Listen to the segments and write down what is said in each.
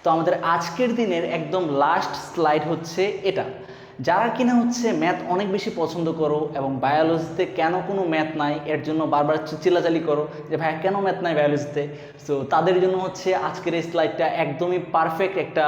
তো আমাদের আজকের দিনের একদম লাস্ট স্লাইড হচ্ছে এটা। যারা কিনা হচ্ছে ম্যাথ অনেক বেশি পছন্দ করো এবং বায়োলজিতে কেন কোনো ম্যাথ নাই এর জন্য বারবার চিল্লাচালি করো যে ভাইয়া কেন ম্যাথ নাই বায়োলজিতে, সো তাদের জন্য হচ্ছে আজকের এই স্লাইডটা একদমই পারফেক্ট একটা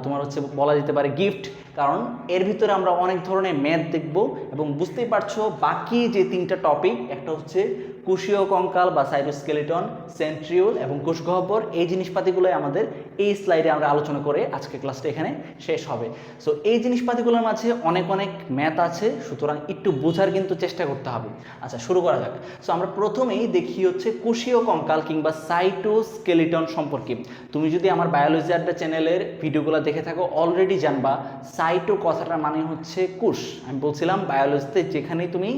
তোমার হচ্ছে বলা যেতে পারে গিফট। কারণ এর ভিতরে আমরা অনেক ধরনের ম্যাথ দেখব এবং বুঝতেই পারছো বাকি যে তিনটা টপিক, একটা হচ্ছে কোষীয় কঙ্কাল বা সাইটোস্কেলিটন, সেন্ট্রিওল এবং কোষগহ্বর, এই জিনিসপাতিগুলোই আমাদের এই স্লাইডে আমরা আলোচনা করে আজকে ক্লাসটা এখানে শেষ হবে। সো এই জিনিসপাতিগুলোর মাঝে অনেক অনেক ম্যাথ আছে, সুতরাং একটু বোঝার কিন্তু চেষ্টা করতে হবে। আচ্ছা, শুরু করা যাক। সো আমরা প্রথমেই দেখি হচ্ছে কোষীয় কঙ্কাল কিংবা সাইটোস্কেলিটন সম্পর্কে। তুমি যদি আমার বায়োলজি আড্ডা চ্যানেলের ভিডিওগুলো দেখে থাকো অলরেডি জানবা সাইটো কথাটার মানে হচ্ছে কোষ। আমি বলছিলাম বায়োলজিতে যেখানেই তুমি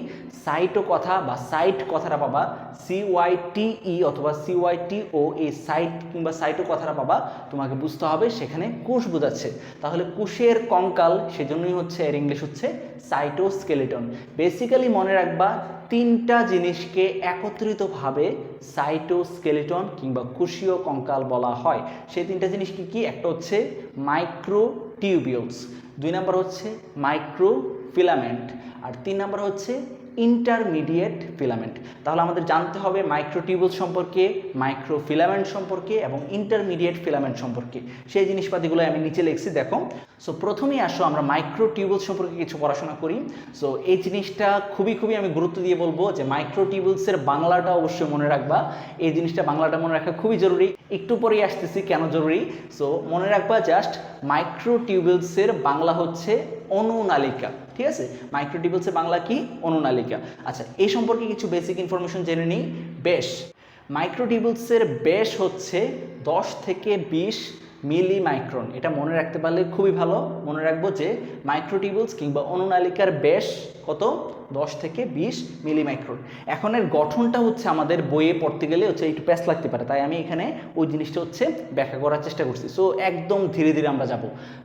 সাইটো কথা বা সাইট কথাটা পাবা, CYTE অথবা CYTO, এই সাইট কিংবা সাইটো কথাটা পাবা, তোমাকে বুঝতে হবে সেখানে কোষ বোঝাচ্ছে। তাহলে কোষের কঙ্কাল, সেজন্যই হচ্ছে এর ইংলিশ হচ্ছে সাইটোস্কেলিটন। বেসিক্যালি মনে রাখবা তিনটা জিনিসকে একত্রিতভাবে সাইটোস্কেলিটন কিংবা কোষীয় কঙ্কাল বলা হয়। সেই তিনটা জিনিস কি কি? একটা হচ্ছে মাইক্রোটিউবিউলস, 2 নাম্বার হচ্ছে মাইক্রোফিলামেন্ট, আর 3 নাম্বার হচ্ছে ইন্টারমিডিয়েট ফিলামেন্ট। তাহলে আমাদের জানতে হবে মাইক্রোটিউবুল সম্পর্কে, মাইক্রোফিলামেন্ট সম্পর্কে এবং ইন্টারমিডিয়েট ফিলামেন্ট সম্পর্কে। সেই জিনিসপাতিগুলো আমি নিচে লিখছি, দেখো। সো প্রথমেই আসো আমরা মাইক্রোটিউবুল সম্পর্কে কিছু পড়াশোনা করি। সো এই জিনিসটা খুবই আমি গুরুত্ব দিয়ে বলবো যে মাইক্রোটিউবুলসের বাংলাটা অবশ্যই মনে রাখবা। এই জিনিসটা বাংলাটা মনে রাখা খুবই জরুরি, একটু পরেই আসতেছি কেন জরুরি। সো মনে রাখবা জাস্ট মাইক্রোটিউবুলসের বাংলা হচ্ছে অনুনালিকা, ঠিক আছে? মাইক্রোটিউবুলসের বাংলা কি? অনুনালিকা। আচ্ছা, এই সম্পর্কে কিছু বেসিক ইনফরমেশন জেনে নিই। ব্যাস, মাইক্রোটিউবুলসের ব্যাস হচ্ছে 10 থেকে 20 মিলিমাইক্রন। এটা মনে রাখতে পারলে খুবই ভালো। মনে রাখবো যে মাইক্রোটিউবুলস কিংবা অনুনালিকার ব্যাস কত? 10 থেকে 20 মিলিমাইক্রন। এখন এর গঠনটা হচ্ছে আমাদের বইয়ে পড়তে গেলে হচ্ছে একটু প্যাচ লাগতে পারে, তাই আমি এখানে ওই জিনিসটা হচ্ছে ব্যাখ্যা করার চেষ্টা করছি। সো একদম ধীরে ধীরে আমরা যাব।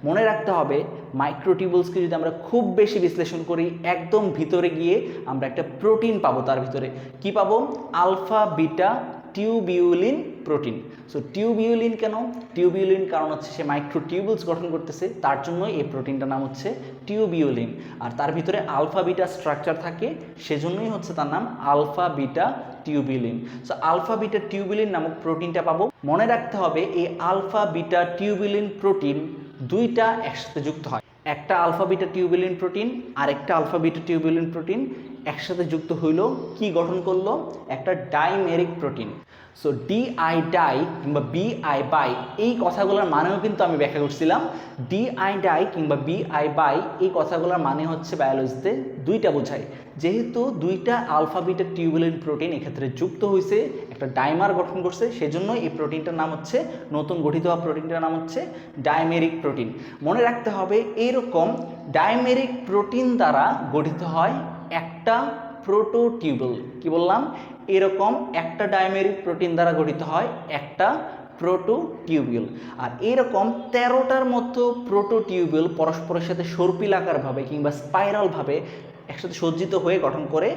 মনে রাখতে হবে মাইক্রোটিউবুলসকে যদি আমরা খুব বেশি বিশ্লেষণ করি, একদম ভিতরে গিয়ে আমরা একটা প্রোটিন পাবো। তার ভিতরে কি পাবো? Alpha beta tubulin protein. So tubulin কেন? টিউবিউলিন কারণ হচ্ছে সে মাইক্রোটিউবুলস গঠন করতেছে, তার জন্যই এই প্রোটিনটার নাম হচ্ছে টিউবিউলিন। আর তার ভিতরে আলফা বিটা স্ট্রাকচার থাকে, সেজন্যই হচ্ছে তার নাম alpha beta tubulin. So alpha beta tubulin নামক প্রোটিনটা পাবো। মনে রাখতে হবে এই আলফা বিটা টিউবিউলিন প্রোটিন দুইটা একসাথে যুক্ত হয়। একটা আলফা বিটা টিউবিউলিন প্রোটিন আর একটা আলফা বিটা টিউবিউলিন প্রোটিন একসাথে যুক্ত হইল, কি গঠন করলো? একটা ডাইমেরিক প্রোটিন। সো ডিআই ডাই কিংবা বিআই বাই, এই কথাগুলোর মানেও কিন্তু আমি ব্যাখ্যা করছিলাম। ডিআই ডাই কিংবা বিআই বাই এই কথাগুলোর মানে হচ্ছে বায়োলজিতে দুইটা বোঝায়। যেহেতু দুইটা আলফা বিটা টিউবুলিন প্রোটিন এক্ষেত্রে যুক্ত হয়েছে, একটা ডাইমার গঠন করছে, সেজন্য এই প্রোটিনটার নাম হচ্ছে, নতুন গঠিত হওয়া প্রোটিনটার নাম হচ্ছে ডাইমেরিক প্রোটিন। মনে রাখতে হবে এরকম ডাইমেরিক প্রোটিন দ্বারা গঠিত হয় একটা প্রোটোটিউবুল। কি বললাম? এরকম একটা ডাইমেরিক প্রোটিন দ্বারা গঠিত হয় একটা প্রোটোটিউবিউল। আর এরকম 13টার মতো প্রোটোটিউবিউল পরস্পরের সাথে সর্পিলাকারভাবে কিংবা স্পাইরালভাবে একসাথে সজ্জিত হয়ে গঠন করে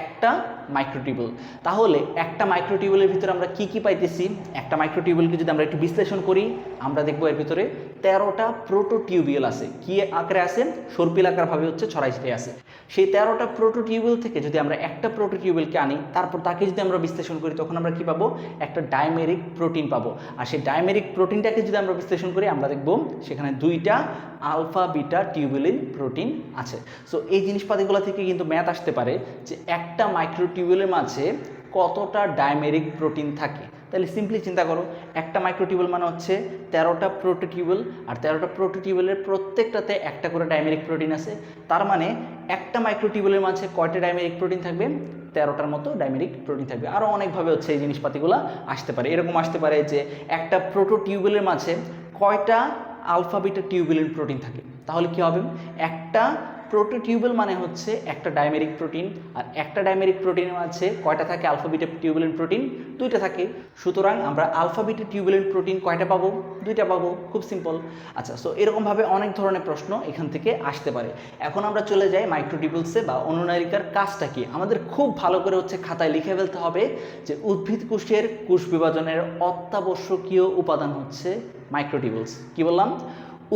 একটা মাইক্রোটিউবিউল। তাহলে একটা মাইক্রোটিউবিউলের ভিতরে আমরা কি কি পাইতেছি? একটা মাইক্রোটিউবিউলকে যদি আমরা একটু বিশ্লেষণ করি, আমরা দেখবো এর ভিতরে 13টা প্রোটোটিউবিউল আছে। কি আকারে আছে? সর্পিলাকারভাবে হচ্ছে ছড়াই ছিটিয়ে আছে। সেই 13টা প্রোটোটিউবিউল থেকে যদি আমরা একটা প্রোটোটিউবিউলকে আনি, তারপর তাকে যদি আমরা বিশ্লেষণ করি, তখন আমরা কি পাবো? একটা ডাইমেরিক প্রোটিন পাবো। আর সেই ডাইমেরিক প্রোটিনটাকে যদি আমরা বিশ্লেষণ করি, আমরা দেখবো সেখানে দুইটা আলফা বিটা টিউবুলিন প্রোটিন আছে। সো এই জিনিসপাতিগুলো থেকে কিন্তু ম্যাথ আসতে পারে যে একটা মাইক্রোটিউবুলের মাঝে কতটা ডাইমেরিক প্রোটিন থাকে। তাহলে সিম্পলি চিন্তা করো, একটা মাইক্রোটিউবুল মানে হচ্ছে 13টা প্রোটোটিউবুল, আর 13টা প্রোটোটিউবুলের প্রত্যেকটাতে একটা করে ডাইমেরিক প্রোটিন আছে। তার মানে একটা মাইক্রোটিউবুলের মাঝে কয়টা ডাইমেরিক প্রোটিন থাকবে? 13টার মতো ডাইমেরিক প্রোটিন থাকবে। আরও অনেকভাবে হচ্ছে এই জিনিসপাতিগুলো আসতে পারে। এরকম আসতে পারে যে একটা প্রোটোটিউবুলের মাঝে কয়টা আলফা বিটা টিউবুলিন প্রোটিন থাকে। তাহলে কি হবে? একটা প্রোটোটিউবেল মানে হচ্ছে একটা ডাইমেরিক প্রোটিন, আর একটা ডাইমেরিক প্রোটিনের মাঝে কয়টা থাকে আলফা বিটা টিউবুলেন্ট প্রোটিন? দুইটা থাকে। সুতরাং আমরা আলফা বিটা টিউবুলেন্ট প্রোটিন কয়টা পাবো? দুইটা পাবো, খুব সিম্পল। আচ্ছা, সো এরকমভাবে অনেক ধরনের প্রশ্ন এখান থেকে আসতে পারে। এখন আমরা চলে যাই মাইক্রোটিউবুলসে বা অনুনালিকার কাজটা কি। আমাদের খুব ভালো করে হচ্ছে খাতায় লিখে ফেলতে হবে যে উদ্ভিদ কোষের কোষ বিভাজনের অত্যাবশ্যকীয় উপাদান হচ্ছে মাইক্রোটিউবুলস। কি বললাম?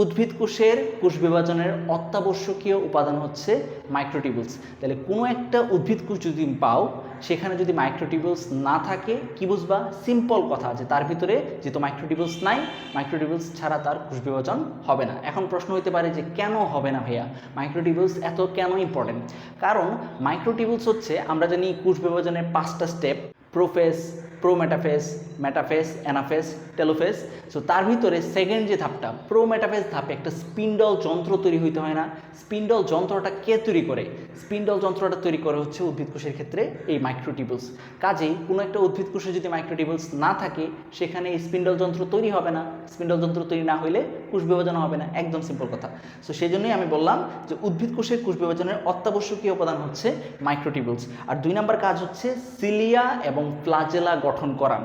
উদ্ভিদ কোষের কোষ বিভাজনের অত্যাবশ্যকীয় উপাদান হচ্ছে মাইক্রোটিউবুলস। তাহলে কোনো একটা উদ্ভিদ কোষ যদি পাও, সেখানে যদি মাইক্রোটিউবুলস না থাকে, কি বুঝবা? সিম্পল কথা, যে তার ভিতরে যেহেতু মাইক্রোটিউবুলস নাই, মাইক্রোটিউবুলস ছাড়া তার কোষ বিভাজন হবে না। এখন প্রশ্ন হতে পারে যে কেন হবে না ভাইয়া, মাইক্রোটিউবুলস এত কেন ইম্পর্টেন্ট? কারণ মাইক্রোটিউবুলস হচ্ছে, আমরা জানি কোষ বিভাজনের 5টা step: prophase, prometaphase, metaphase, anaphase, telophase. So তার ভিতরে সেকেন্ড যে ধাপটা, প্রোমেটাফেজ ধাপে একটা স্পিন্ডল যন্ত্র তৈরি হইতে হয় না? স্পিন্ডল যন্ত্রটা কে তৈরি করে? স্পিন্ডল যন্ত্রটা তৈরি করে হচ্ছে উদ্ভিদ কোষের ক্ষেত্রে এই মাইক্রোটিউবুলস। কাজেই কোনো একটা উদ্ভিদ কোষে যদি মাইক্রোটিউবুলস না থাকে, সেখানে এই স্পিন্ডল যন্ত্র তৈরি হবে না। স্পিন্ডল যন্ত্র তৈরি না হইলে কোষ বিভাজন হবে না, একদম সিম্পল কথা। সো সেই জন্যই আমি বললাম যে উদ্ভিদ কোষের কোষ বিভাজনের অত্যাবশ্যকীয় উপাদান হচ্ছে মাইক্রোটিউবুলস। আর 2 নম্বর কাজ হচ্ছে সিলিয়া এবং ফ্লাজেলা গঠন করা।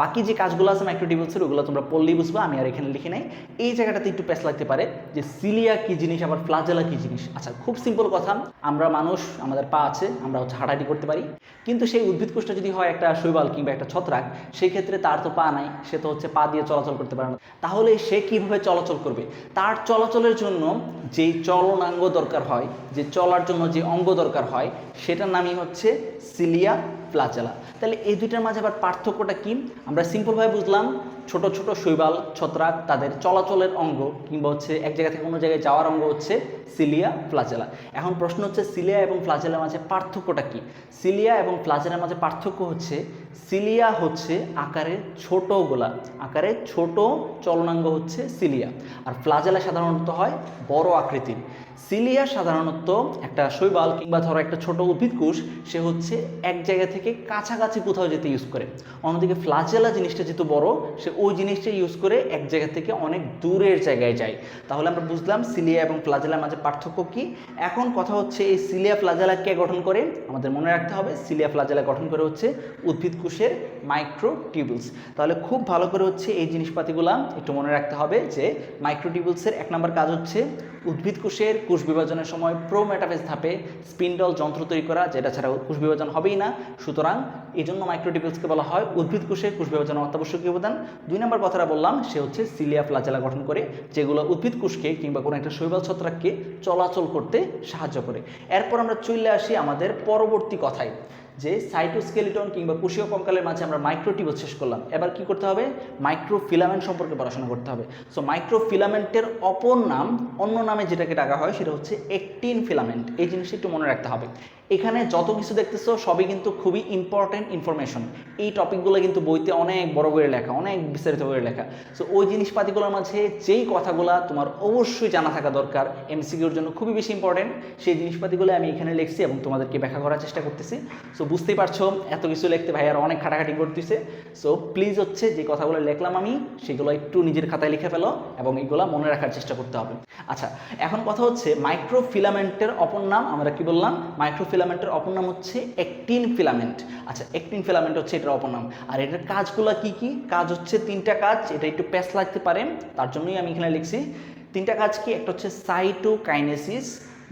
বাকি যে কাজগুলো আছে মাইক্রোটিউবুলসের, ওগুলো তোমরা পড়লেই বুঝবা, আমি আর এখানে লিখে নাই। এই জায়গাটাতে একটু প্যাচ লাগতে পারে যে সিলিয়া কি জিনিস, আবার ফ্লাজেলা কি জিনিস। আচ্ছা, খুব সিম্পল কথা, আমরা মানুষ, আমাদের পা আছে, আমরা হচ্ছে হাঁটাহাঁটি করতে পারি, কিন্তু সেই উদ্ভিদ কোষটা যদি হয় একটা শৈবাল কিংবা একটা ছত্রাক, সেই ক্ষেত্রে তার তো পা নাই, সে তো হচ্ছে পা দিয়ে চলাচল করতে পারে না। তাহলে সে কিভাবে চলাচল করবে? তার চলাচলের জন্য যেই চলনাঙ্গ দরকার হয়, যে চলার জন্য যে অঙ্গ দরকার হয়, সেটার নামই হচ্ছে সিলিয়া, ফ্লাজেলা। তাহলে এই দুইটার মাঝে আবার পার্থক্যটা কি? আমরা সিম্পলভাবে বুঝলাম, ছোট ছোট শৈবাল, ছত্রাক, তাদের চলাচলের অঙ্গ কিংবা হচ্ছে এক জায়গা থেকে অন্য জায়গায় যাওয়ার অঙ্গ হচ্ছে সিলিয়া, ফ্লাজেলা। এখন প্রশ্ন হচ্ছে সিলিয়া এবং ফ্লাজেলার মাঝে পার্থক্যটা কি? সিলিয়া এবং ফ্লাজেলার মাঝে পার্থক্য হচ্ছে, সিলিয়া হচ্ছে আকারে ছোট গোলা, আকারে ছোট চলনাঙ্গ হচ্ছে সিলিয়া, আর ফ্লাজেলা সাধারণত হয় বড় আকৃতির। সিলিয়া সাধারণত একটা শৈবাল কিংবা ধরো একটা ছোট উদ্ভিদ কোষ, সে হচ্ছে এক জায়গা থেকে কাছাকাছি কোথাও যেতে ইউজ করে। অন্যদিকে ফ্লাজেলা জিনিসটা যেহেতু বড়, সে ওই জিনিসটা ইউজ করে এক জায়গা থেকে অনেক দূরের জায়গায় যায়। তাহলে আমরা বুঝলাম সিলিয়া এবং ফ্লাজেলার মাঝে পার্থক্য কি। এখন কথা হচ্ছে, এই সিলিয়া ফ্লাজেলা কে গঠন করে? আমাদের মনে রাখতে হবে, সিলিয়া ফ্লাজেলা গঠন করে হচ্ছে উদ্ভিদ কোষের মাইক্রোটিউবুলস। তাহলে খুব ভালো করে হচ্ছে এই জিনিসপাতিগুলো একটু মনে রাখতে হবে যে মাইক্রোটিউবুলসের 1 নম্বর কাজ হচ্ছে উদ্ভিদ কোষের কোষ বিভাজনের সময় প্রোমেটাফেজ ধাপে স্পিন্ডল যন্ত্র তৈরি করা, যেটা ছাড়া কোষ বিভাজন হবেই না। সুতরাং এই জন্য মাইক্রোটিউবুলসকে বলা হয় উদ্ভিদ কোষের কোষ বিভাজনের অত্যাবশ্যকীয় উপাদান। 2 নম্বর কথাটা বললাম, সে হচ্ছে সিলিয়া ফ্লাজেলা গঠন করে, যেগুলো উদ্ভিদ কোষকে কিংবা কোনো একটা শৈবাল ছত্রাককে চলাচল করতে সাহায্য করে। এরপর আমরা চলে আসি আমাদের পরবর্তী কথায়, যে সাইটোস্কেলিটন কিংবা কোষীয় কঙ্কালের মাঝে আমরা মাইক্রোটিউবুল শেষ করলাম। এবার কি করতে হবে? মাইক্রোফিলামেন্ট সম্পর্কে পড়াশোনা করতে হবে। সো মাইক্রোফিলামেন্টের অপর নাম, অন্য নামে যেটাকে ডাকা হয়, সেটা হচ্ছে অ্যাক্টিন ফিলামেন্ট। এই জিনিসটা একটু মনে রাখতে হবে। এখানে যত কিছু দেখতেছো সবই কিন্তু খুবই ইম্পর্টেন্ট ইনফরমেশন। এই টপিকগুলো কিন্তু বইতে অনেক বড় করে লেখা, অনেক বিস্তারিত করে লেখা। সো ওই জিনিসপাতিগুলোর মাঝে যেই কথাগুলো তোমার অবশ্যই জানা থাকা দরকার, এমসিকিউর জন্য খুবই বেশি ইম্পর্টেন্ট, সেই জিনিসপাতিগুলো আমি এখানে লিখছি এবং তোমাদেরকে ব্যাখ্যা করার চেষ্টা করতেছি। সো বুঝতেই পারছো, এত কিছু লিখতে ভাই আর অনেক খাটাখাটি করতেছে। সো প্লিজ হচ্ছে যে কথাগুলো লিখলাম আমি, সেগুলো একটু নিজের খাতায় লিখে ফেলো এবং এইগুলো মনে রাখার চেষ্টা করতে হবে। আচ্ছা, এখন কথা হচ্ছে মাইক্রোফিলামেন্টের অপর নাম আমরা কি বললাম? মাইক্রোফিলামেন্টের অপর নাম হচ্ছে অ্যাক্টিন ফিলামেন্ট। আচ্ছা, অ্যাক্টিন ফিলামেন্ট হচ্ছে এটার অপর নাম। আর এটার কাজগুলো কি কি? কাজ হচ্ছে 3টা কাজ। এটা একটু প্যাচ লাগতে পারে, তার জন্যই আমি এখানে লিখছি। 3টা কাজ কি? একটা হচ্ছে সাইটোকাইনেসিস,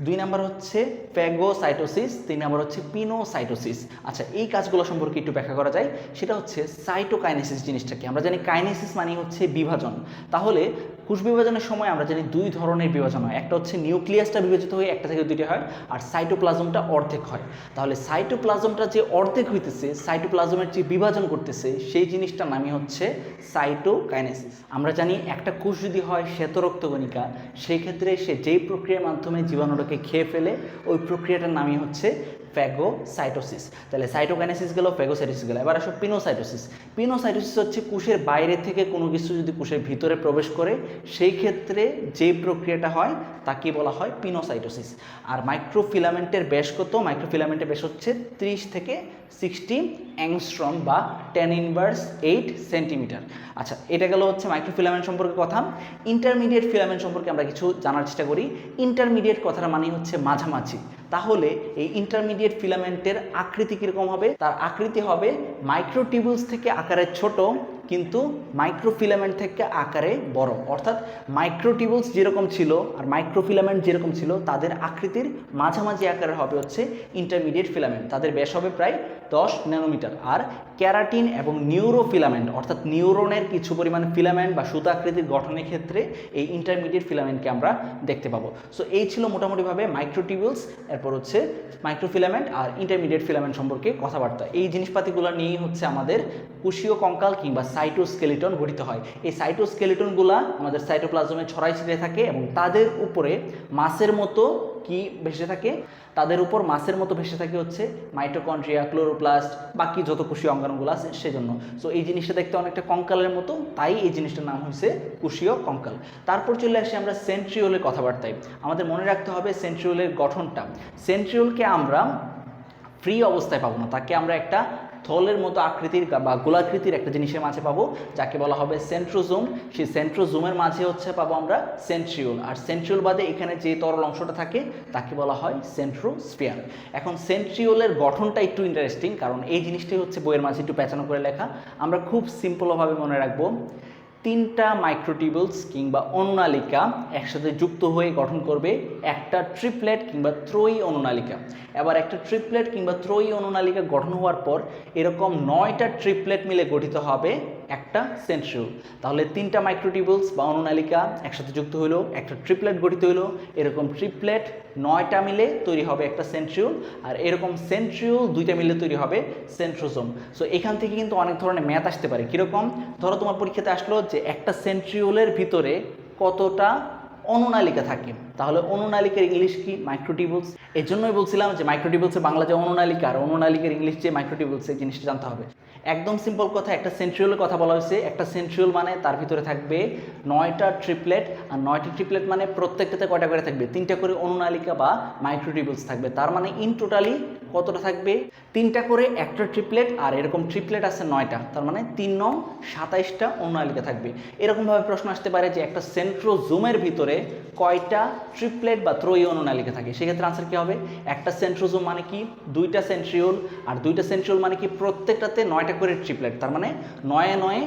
2 নম্বর হচ্ছে ফ্যাগোসাইটোসিস, 3 নম্বর হচ্ছে পিনোসাইটোসিস। আচ্ছা, এই কাজগুলো সম্পর্কে একটু ব্যাখ্যা করা যায়। সেটা হচ্ছে সাইটোকাইনেসিস জিনিসটা কি? আমরা জানি কাইনেসিস মানে হচ্ছে বিভাজন। তাহলে কোষ বিভাজনের সময় আমরা জানি 2 ধরনের বিভাজন হয়। একটা হচ্ছে নিউক্লিয়াসটা বিভাজিত হয়ে 1টা থেকে 2টা হয়, আর সাইটোপ্লাজমটা অর্ধেক হয়। তাহলে সাইটোপ্লাজমটা যে অর্ধেক হইতেছে, সাইটোপ্লাজমের যে বিভাজন করতেছে, সেই জিনিসটার নামই হচ্ছে সাইটোকাইনেসিস। আমরা জানি একটা কোষ যদি হয় শ্বেতরক্তকণিকা, সেই ক্ষেত্রে সে যেই প্রক্রিয়ার মাধ্যমে জীবাণুটাকে খেয়ে ফেলে, ওই প্রক্রিয়াটার নামই হচ্ছে ফ্যাগোসাইটোসিস। তাহলে সাইটোকাইনেসিস গেল, ফ্যাগোসাইটোসিস গেল। এবার আসো পিনোসাইটোসিস। পিনোসাইটোসিস হচ্ছে কোষের বাইরে থেকে কোনো কিছু যদি কোষের ভিতরে প্রবেশ করে, সেই ক্ষেত্রে যে প্রক্রিয়াটা হয় তাকে বলা হয় পিনোসাইটোসিস। আর মাইক্রোফিলামেন্টের ব্যাস কত? মাইক্রোফিলামেন্টের ব্যাস হচ্ছে 30 থেকে 60 অ্যাংস্ট্রম বা 10⁻8 সেন্টিমিটার। আচ্ছা, এটা গেল হচ্ছে মাইক্রোফিলামেন্ট সম্পর্কে কথা। ইন্টারমিডিয়েট ফিলামেন্ট সম্পর্কে আমরা কিছু জানার চেষ্টা করি। ইন্টারমিডিয়েট কথাটা মানে হচ্ছে মাঝামাঝি। তাহলে এই ইন্টারমিডিয়েট ফিলামেন্টের আকৃতি কীরকম হবে? তার আকৃতি হবে মাইক্রোটিউবুলস থেকে আকারে ছোট, কিন্তু মাইক্রোফিলামেন্ট থেকে আকারে বড়। অর্থাৎ মাইক্রোটিউবুলস যেরকম ছিল আর মাইক্রোফিলামেন্ট যেরকম ছিল, তাদের আকৃতির মাঝামাঝি আকারের হবে হচ্ছে ইন্টারমিডিয়েট ফিলামেন্ট। তাদের ব্যাস হবে প্রায় 10 ন্যানোমিটার। আর ক্যারাটিন এবং নিউরোফিলামেন্ট অর্থাৎ নিউরনের কিছু পরিমাণ ফিলামেন্ট বা সুতা আকৃতির গঠনের ক্ষেত্রে এই ইন্টারমিডিয়েট ফিলামেন্টকে আমরা দেখতে পাবো। সো এই ছিল মোটামুটিভাবে মাইক্রোটিউবুলস, এরপর হচ্ছে মাইক্রোফিলামেন্ট আর ইন্টারমিডিয়েট ফিলামেন্ট সম্পর্কে কথাবার্তা। এই জিনিসপাতিগুলো নিয়েই হচ্ছে আমাদের কোষীয় কঙ্কাল কিংবা সাইটোস্কেলিটন গঠিত হয়। এই সাইটোস্কেলিটনগুলো আমাদের সাইটোপ্লাজমে ছড়াই ছিটিয়ে থাকে এবং তাদের উপরে মাছের মতো কি ভেসে থাকে? তাদের উপর মাছের মতো ভেসে থাকে হচ্ছে মাইটোকন্ড্রিয়া, ক্লোরোপ্লাস্ট, বাকি যত কোষীয় অঙ্গাণুগুলো আছে সেজন্য। সো এই জিনিসটা দেখতে অনেকটা কঙ্কালের মতো, তাই এই জিনিসটার নাম হয়েছে কোষীয় কঙ্কাল। তারপর চলে আসি আমরা সেন্ট্রিওলের কথাবার্তায়। আমাদের মনে রাখতে হবে সেন্ট্রিওলের গঠনটা। সেন্ট্রিওলকে আমরা ফ্রি অবস্থায় পাবো না, তাকে আমরা একটা থলের মতো আকৃতির বা গোলাকৃতির একটা জিনিসের মাঝে পাবো, যাকে বলা হবে সেন্ট্রোজোম। সেই সেন্ট্রোজোমের মাঝে হচ্ছে পাবো আমরা সেন্ট্রিওল। আর সেন্ট্রিওল বাদে এখানে যে তরল অংশটা থাকে তাকে বলা হয় সেন্ট্রোস্ফিয়ার। এখন সেন্ট্রিওলের গঠনটা একটু ইন্টারেস্টিং, কারণ এই জিনিসটাই হচ্ছে বইয়ের মাঝে একটু পেঁচানো করে লেখা। আমরা খুব সিম্পলভাবে মনে রাখবো, 3টা মাইক্রোটিউবুলস কিংবা অনুনালিকা একসাথে যুক্ত হয়ে গঠন করবে একটা ট্রিপলেট কিংবা ত্রয়ী অনুনালিকা। এবার একটা ট্রিপলেট কিংবা ত্রয়ী অনুনালিকা গঠন হওয়ার পর এরকম 9টা ট্রিপলেট মিলে গঠিত হবে একটা সেন্ট্রিওল। তাহলে 3টা মাইক্রোটিউবুলস বা অনুনালিকা একসাথে যুক্ত হলো, একটা ট্রিপলেট গঠিত হলো, এরকম ট্রিপলেট 9টা মিলে তৈরি হবে একটা সেন্ট্রিওল, আর এরকম সেন্ট্রিওল 2টা মিলে তৈরি হবে সেন্ট্রোজোম। সো এখান থেকে কিন্তু অনেক ধরনের ম্যাথ আসতে পারে। কীরকম? ধরো তোমার পরীক্ষাতে আসলো যে একটা সেন্ট্রিওলের ভিতরে কতটা অনুনালিকা থাকে, তাহলে অনুনালিকার ইংলিশ কি? মাইক্রোটিউবুলস। এর জন্যই বলছিলাম যে মাইক্রোটিউবুলসের বাংলা যে অনুনালিকা আর অনুনালিকার ইংলিশ যে মাইক্রোটিউবুলস, এই জিনিসটা জানতে হবে। একদম সিম্পল কথা, একটা সেন্ট্রিওলের কথা বলা হয়েছে। একটা সেন্ট্রিওল মানে তার ভিতরে থাকবে 9টা ট্রিপলেট, আর 9টি ট্রিপলেট মানে প্রত্যেকটাতে কয়টা করে থাকবে? 3টা করে অনুনালিকা বা মাইক্রোটিউবুলস থাকবে। তার মানে ইন টোটালি কতটা থাকবে? 3টা করে একটা ট্রিপলেট, আর এরকম ট্রিপলেট আছে 9টা, তার মানে 3 9 27টা অনুনালিকা থাকবে। এরকমভাবে প্রশ্ন আসতে পারে যে একটা সেন্ট্রোজোমের ভিতরে কয়টা ট্রিপলেট বা ত্রয়ী অনুনালিকা থাকে? সেক্ষেত্রে আনসার কী হবে? একটা সেন্ট্রোজোম মানে কি? 2টা সেন্ট্রিওল, আর 2টা সেন্ট্রিওল মানে কি? প্রত্যেকটাতে 9টা করে ট্রিপলেট, তার মানে 9 9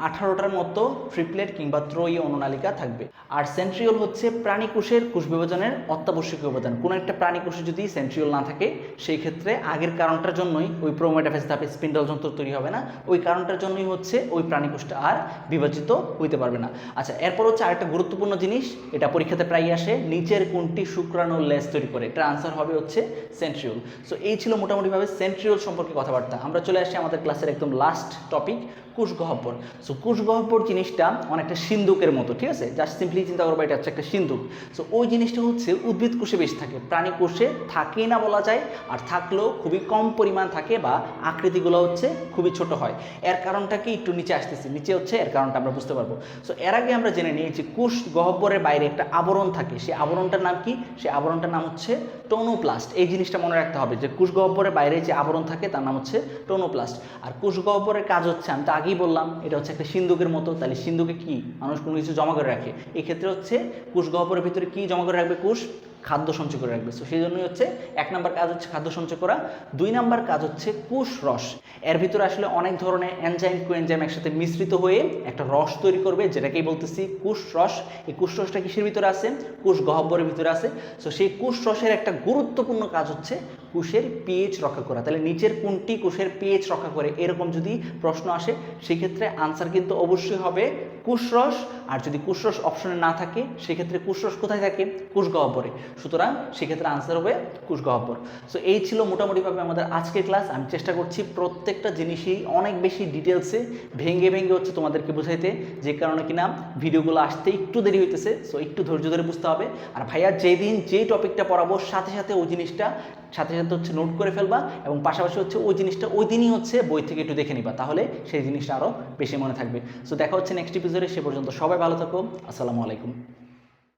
18টার মতো ট্রিপলেট কিংবা ত্রয়ী অনুনালিকা থাকবে। আর সেন্ট্রিওল হচ্ছে প্রাণীকোষের কোষ বিভাজনের অত্যাবশ্যকীয় উপাদান। কোনো একটা প্রাণীকোষে যদি সেন্ট্রিওল না থাকে, সেই ক্ষেত্রে আগের কারণটার জন্যই ওই প্রোমেটাফেজ ধাপে স্পিন্ডল যন্ত্র তৈরি হবে না, ওই কারণটার জন্যই হচ্ছে ওই প্রাণীকোষটা আর বিভাজিত হইতে পারবে না। আচ্ছা, এরপর হচ্ছে আরেকটা গুরুত্বপূর্ণ জিনিস, এটা পরীক্ষাতে প্রায়ই আসে, নিচের কোনটি শুক্রাণুর লেজ তৈরি করে? এটার আনসার হবে হচ্ছে সেন্ট্রিওল। সো এই ছিল মোটামুটিভাবে সেন্ট্রিওল সম্পর্কে কথাবার্তা। আমরা চলে আসি আমাদের ক্লাসের একদম লাস্ট টপিক, কোষগহ্বর। সো কোষগহ্বর জিনিসটা অনেকটা সিন্দুকের মতো, ঠিক আছে? জাস্ট সিম্পলি চিন্তা করবো এটা হচ্ছে একটা সিন্দুক। সো ওই জিনিসটা হচ্ছে উদ্ভিদ কোষে বেশি থাকে, প্রাণী কোষে থাকেই না বলা যায়, আর থাকলেও খুবই কম পরিমাণ থাকে বা আকৃতিগুলো হচ্ছে খুবই ছোট হয়। এর কারণটা কি? একটু নিচে আসতেছি, নিচে হচ্ছে এর কারণটা আমরা বুঝতে পারবো। সো এর আগে আমরা জেনে নিই যে কোষগহ্বরের বাইরে একটা আবরণ থাকে, সেই আবরণটার নাম কি? সেই আবরণটার নাম হচ্ছে টোনোপ্লাস্ট। এই জিনিসটা মনে রাখতে হবে যে কোষগহ্বরের বাইরে যে আবরণ থাকে তার নাম হচ্ছে টোনোপ্লাস্ট। আর কোষগহ্বরের কাজ হচ্ছে, আমি তো আগেই বললাম এটা হচ্ছে একটা সিন্দুকের মতো, তাহলে সিন্দুকে কি মানুষ কোনো কিছু জমা করে রাখে, এই ক্ষেত্রে হচ্ছে কোষগহ্বরের ভিতরে কি জমা করে রাখবে? কোষ খাদ্য সঞ্চয় করে রাখবে। সো সেই জন্যই হচ্ছে 1 নম্বর কাজ হচ্ছে খাদ্য সঞ্চয় করা, 2 নম্বর কাজ হচ্ছে কোষ রস। এর ভিতরে আসলে অনেক ধরনের এনজাইম কোএনজাইম একসাথে মিশ্রিত হয়ে একটা রস তৈরি করবে, যেটাকেই বলতেছি কোষ রস। এই কোষ রসটা কিসের ভিতরে আছে? কোষ গহ্বরের ভিতরে আছে। সো সেই কোষ রসের একটা গুরুত্বপূর্ণ কাজ হচ্ছে কোষের পিএইচ রক্ষা করা। তাহলে নিচের কোনটি কোষের পিএইচ রক্ষা করে, এরকম যদি প্রশ্ন আসে সেক্ষেত্রে আনসার কিন্তু অবশ্যই হবে কোষরস। আর যদি কোষরস অপশনে না থাকে সেক্ষেত্রে কোষরস কোথায় থাকে? কোষগহ্বরে। সুতরাং সেক্ষেত্রে আনসার হবে কোষগহ্বর। সো এই ছিল মোটামুটিভাবে আমাদের আজকের ক্লাস। আমি চেষ্টা করছি প্রত্যেকটা জিনিসই অনেক বেশি ডিটেলসে ভেঙে ভেঙে হচ্ছে তোমাদেরকে বোঝাইতে, যে কারণে কিনা ভিডিওগুলো আসতে একটু দেরি হইতেছে। সো একটু ধৈর্য ধরে বুঝতে হবে। আর ভাইয়া যেদিন যেই টপিকটা পড়াবো সাথে সাথে ওই জিনিসটা সাথে সাথে হচ্ছে নোট করে ফেলবা, এবং পাশাপাশি হচ্ছে ওই জিনিসটা ওই দিনই হচ্ছে বই থেকে একটু দেখে নিবা, তাহলে সেই জিনিসটা আরও বেশি মনে থাকবে। সো দেখা হচ্ছে নেক্সট এপিসোডে। সে পর্যন্ত সবাই ভালো থাকো। আসসালামু আলাইকুম।